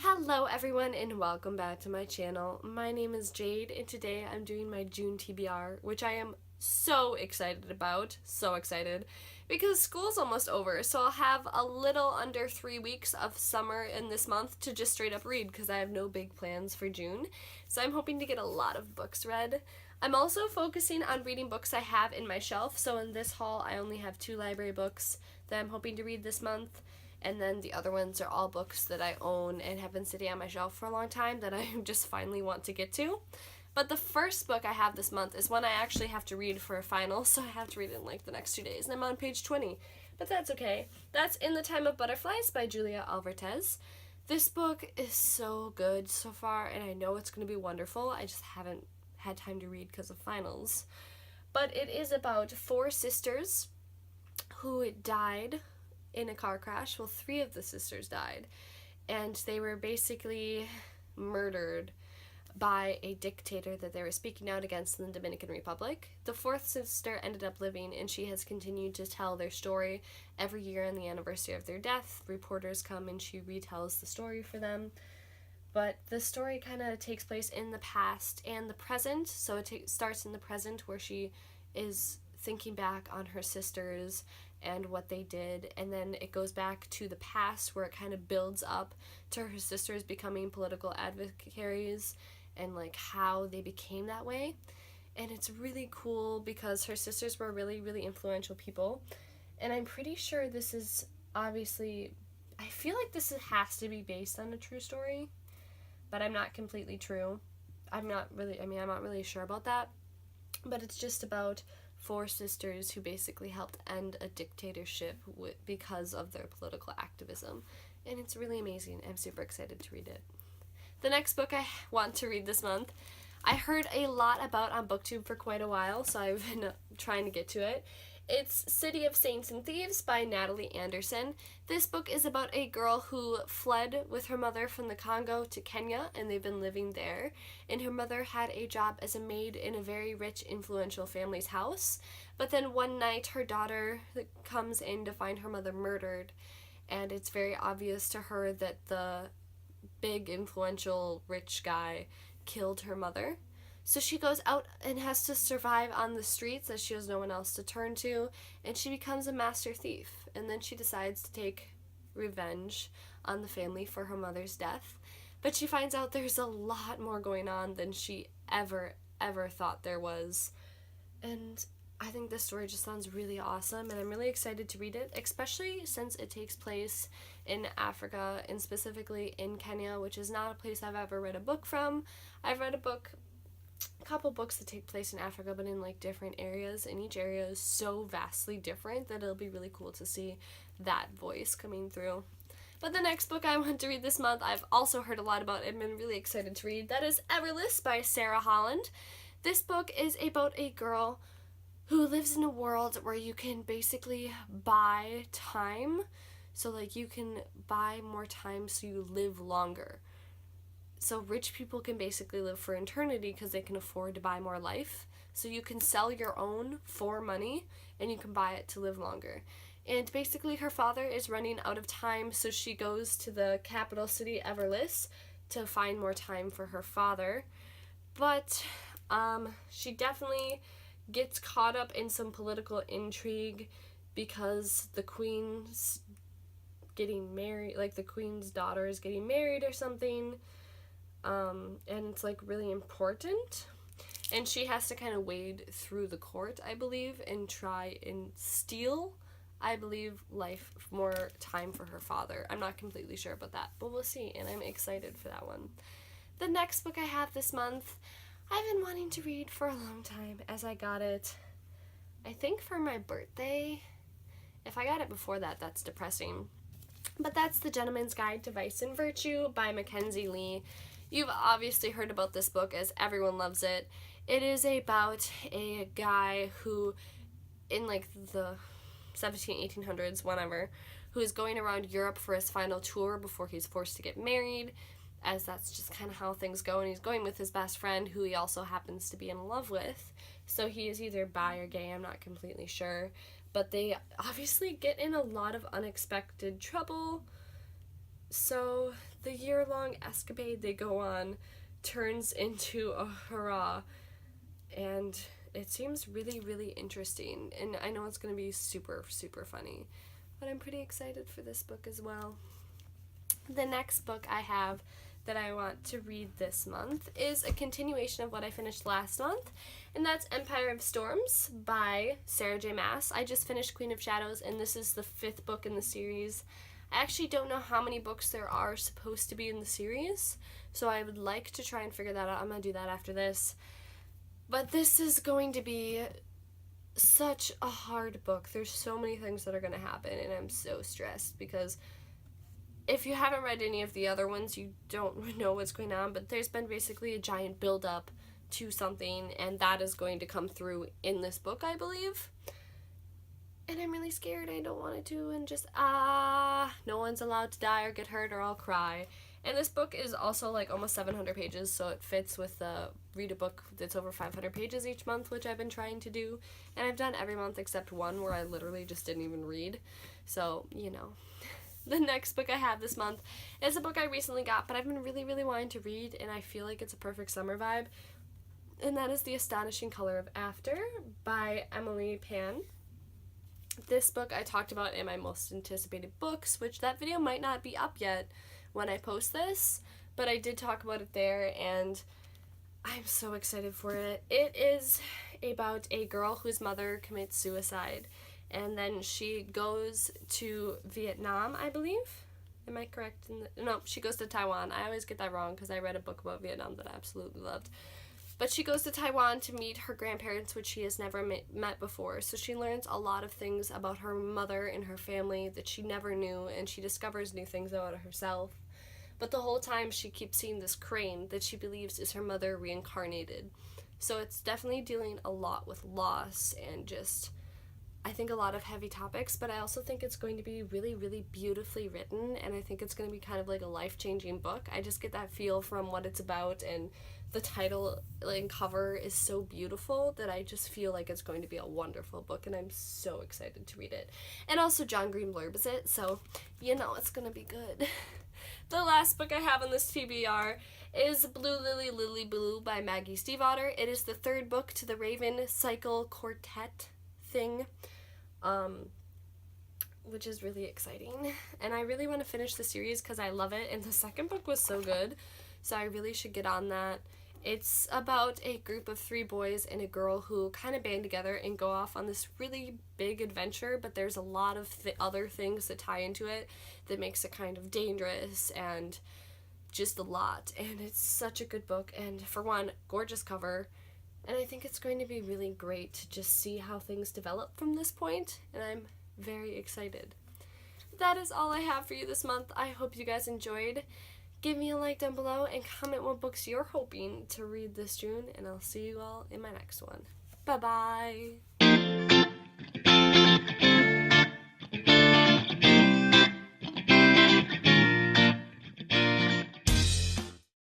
Hello everyone and welcome back to my channel. My name is Jade and today I'm doing my June TBR, which I am so excited about, so excited, because school's almost over, so I'll have a little under 3 weeks of summer in this month to just straight up read because I have no big plans for June, so I'm hoping to get a lot of books read. I'm also focusing on reading books I have in my shelf, so in this haul I only have 2 library books that I'm hoping to read this month. And then the other ones are all books that I own and have been sitting on my shelf for a long time that I just finally want to get to. But the first book I have this month is one I actually have to read for a final, so I have to read it in like the next 2 days, and I'm on page 20. But that's okay. That's In the Time of Butterflies by Julia Alvarez. This book is so good so far, and I know it's going to be wonderful. I just haven't had time to read because of finals. But it is about 4 sisters who died in a car crash. Well, 3 of the sisters died, and they were basically murdered by a dictator that they were speaking out against in the Dominican Republic. The 4th sister ended up living, and she has continued to tell their story every year on the anniversary of their death. Reporters come and she retells the story for them. But the story kind of takes place in the past and the present, so it starts in the present where she is thinking back on her sisters and what they did, and then it goes back to the past where it kind of builds up to her sisters becoming political advocates and like how they became that way. And it's really cool because her sisters were really, really influential people, and I'm pretty sure this is obviously, I feel like this has to be based on a true story, but I'm not completely true. I'm not really sure about that, but it's just about 4 sisters who basically helped end a dictatorship because of their political activism. And it's really amazing. I'm super excited to read it. The next book I want to read this month, I heard a lot about on BookTube for quite a while, so I've been trying to get to it. It's City of Saints and Thieves by Natalie Anderson. This book is about a girl who fled with her mother from the Congo to Kenya, and they've been living there. And her mother had a job as a maid in a very rich, influential family's house. But then one night, her daughter comes in to find her mother murdered, and it's very obvious to her that the big, influential, rich guy killed her mother. So she goes out and has to survive on the streets as she has no one else to turn to, and she becomes a master thief. And then she decides to take revenge on the family for her mother's death. But she finds out there's a lot more going on than she ever thought there was. And I think this story just sounds really awesome, and I'm really excited to read it, especially since it takes place in Africa, and specifically in Kenya, which is not a place I've ever read a book from. I've read a couple books that take place in Africa, but in like different areas, and each area is so vastly different that it'll be really cool to see that voice coming through. But the next book I want to read this month, I've also heard a lot about and been really excited to read. That is Everless by Sarah Holland. This book is about a girl who lives in a world where you can basically buy time. So like you can buy more time so you live longer. So rich people can basically live for eternity because they can afford to buy more life. So you can sell your own for money and you can buy it to live longer. And basically her father is running out of time, so she goes to the capital city, Everless, to find more time for her father. But she definitely gets caught up in some political intrigue because the queen's getting married, like the queen's daughter is getting married or something. And it's like really important, and she has to kind of wade through the court, I believe, and try and steal, I believe, more time for her father. I'm not completely sure about that, but we'll see, and I'm excited for that one. The next book I have this month, I've been wanting to read for a long time, as I got it, I think for my birthday. If I got it before that, that's depressing. But that's The Gentleman's Guide to Vice and Virtue by Mackenzie Lee. You've obviously heard about this book as everyone loves it. It is about a guy who, in like the 1800s, whenever, who is going around Europe for his final tour before he's forced to get married, as that's just kind of how things go, and he's going with his best friend, who he also happens to be in love with. So he is either bi or gay, I'm not completely sure. But they obviously get in a lot of unexpected trouble. So the year-long escapade they go on turns into a hurrah, and it seems really, really interesting, and I know it's going to be super, super funny, but I'm pretty excited for this book as well. The next book I have that I want to read this month is a continuation of what I finished last month, and that's Empire of Storms by Sarah J. Maas. I just finished Queen of Shadows, and this is the 5th book in the series. I actually don't know how many books there are supposed to be in the series, so I would like to try and figure that out. I'm going to do that after this. But this is going to be such a hard book. There's so many things that are going to happen, and I'm so stressed because if you haven't read any of the other ones, you don't know what's going on, but there's been basically a giant build-up to something, and that is going to come through in this book, I believe. And I'm really scared. I don't want it to, and just, no one's allowed to die or get hurt or I'll cry. And this book is also like almost 700 pages, so it fits with the read a book that's over 500 pages each month, which I've been trying to do. And I've done every month except one where I literally just didn't even read. So, you know. The next book I have this month is a book I recently got, but I've been really, really wanting to read, and I feel like it's a perfect summer vibe. And that is The Astonishing Color of After by Emily Pan. This book I talked about in my most anticipated books, which that video might not be up yet when I post this, but I did talk about it there, and I'm so excited for it. It is about a girl whose mother commits suicide, and then she goes to Vietnam, I believe. Am I correct? No, she goes to Taiwan. I always get that wrong because I read a book about Vietnam that I absolutely loved. But she goes to Taiwan to meet her grandparents, which she has never met before. So she learns a lot of things about her mother and her family that she never knew, and she discovers new things about herself. But the whole time she keeps seeing this crane that she believes is her mother reincarnated. So it's definitely dealing a lot with loss and just, I think, a lot of heavy topics, but I also think it's going to be really, really beautifully written, and I think it's going to be kind of like a life-changing book. I just get that feel from what it's about, and the title and cover is so beautiful that I just feel like it's going to be a wonderful book, and I'm so excited to read it. And also John Green blurbs it, so you know it's going to be good. The last book I have on this TBR is Blue Lily Lily Blue by Maggie Stiefvater. It is the 3rd book to the Raven Cycle Quartet thing, which is really exciting, and I really want to finish the series because I love it, and the 2nd book was so good, so I really should get on that. It's about a group of 3 boys and a girl who kind of band together and go off on this really big adventure, but there's a lot of other things that tie into it that makes it kind of dangerous and just a lot, and it's such a good book, and for one, gorgeous cover. And I think it's going to be really great to just see how things develop from this point, and I'm very excited. That is all I have for you this month. I hope you guys enjoyed. Give me a like down below and comment what books you're hoping to read this June, and I'll see you all in my next one. Bye-bye!